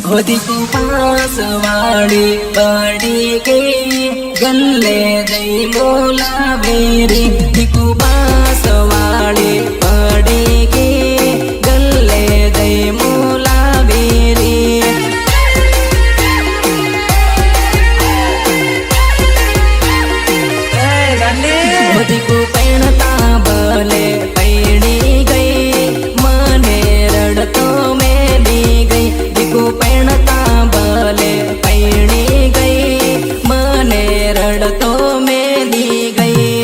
होती को पास वाड़ी बड़ी के गल्ले दई मोला बेरी दिकु पास वाड़ी बड़ी के गल्ले दई मोला बेरी होती को पहनता भले पैणी गई मने रड़तो मेली गई दिकु पहनता भले पैणी गई मने रड़तो मेली गई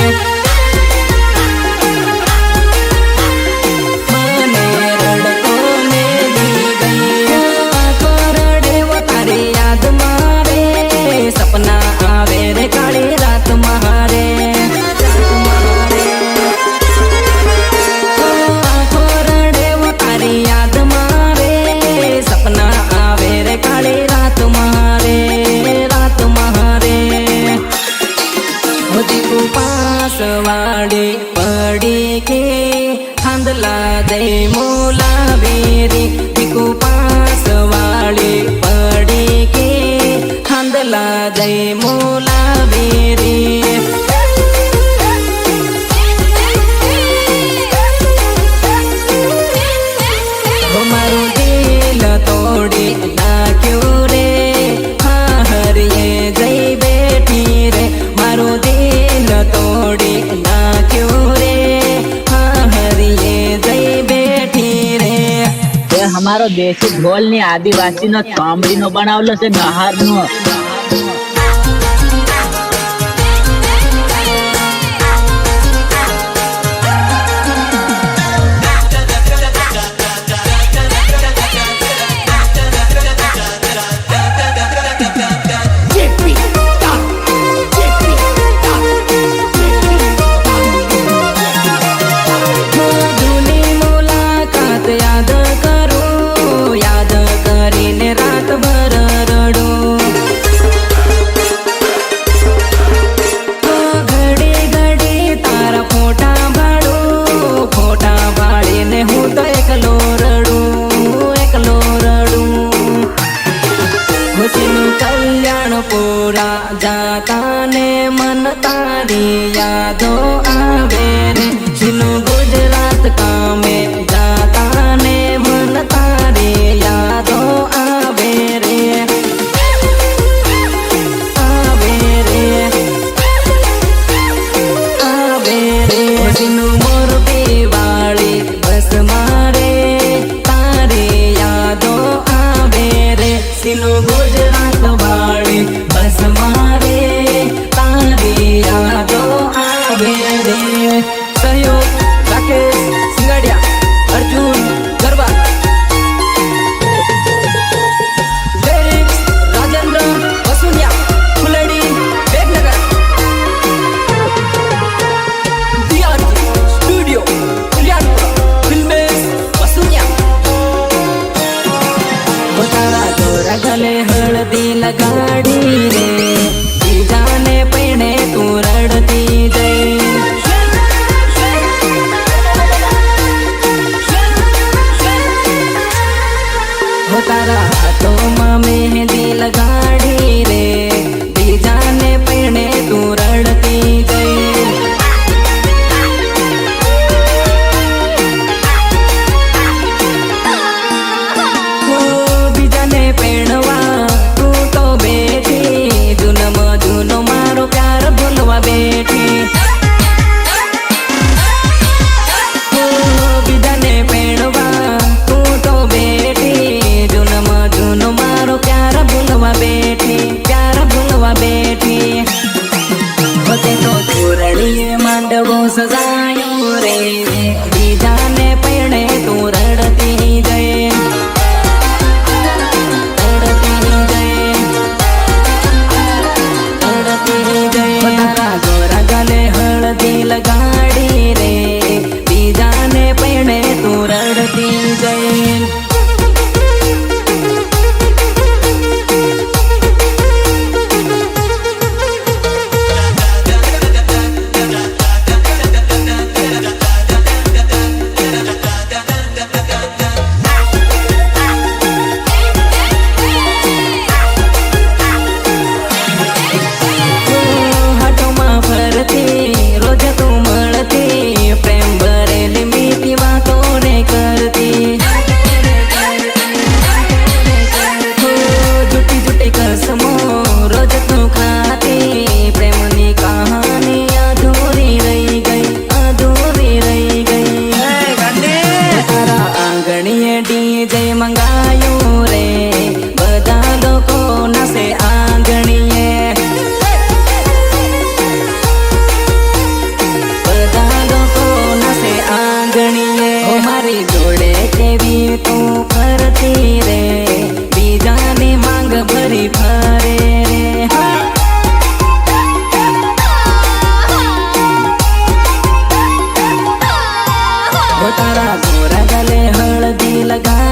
मने रड़तो मेली गई रड़े वो तारी याद मारे सपना आवे रे काली रात मारे याद मारे सपना आवे रे काली रात मारे होती को पास वाड़ी पड़ी के हांदला दे मोला बेरी दिकु पास वाड़ी पड़ी के हांदला दे मोला बेरी तोड़ी नाक्यो रे हाँ हरिये जई बेटी रे मारो दिल तोड़ी नाक्यो रे हाँ हरिये जई बेटी रे ते हमारो देशी ढोल ने आदिवासी नो चामड़ी नो बनावलो से नहार नो पूरा जाता ने मन तारी यादो आवे रे जिनु गुजरात का में जाता ने मन तारी यादो आवे रे जिनु मोर वाली बस मारे तारी यादो आवे रे जिनु गुजरात वाली बस मारे तारी यादो आवे रे सहयोग राकेश सिंगाड़िया अर्जुन गरबा लिरिक्स राजेंद्र वसुनिया फुलड़ी बेगनगर DRG studio Kalyanpur films Vasuniya तारा तोरा गले हळदी लगाड़ी रे जाने पहने तू रड़ती गई हो तारा हाथों में मेहंदी लगाड़ी रे जाने पहने तू रड़ती गई पेड़वा तू तो बेटी जुनो मारो प्यार भूलवा बेटी बिदने पेड़वा तू तो बेटी जुनो मारो प्यार भूलवा बेटी होते तो चूरड़ी मांडवो सजायो रे जाने पेड़े तू रड़ती गए गोरा गले हळदी लगाड़ी रे जाने पहने तू रड़ती गई જોડે કેવી તું ફરતી રે બીજાની માંગ ભરી ફરે રે તારા ગોરા ગલે હળદી લગા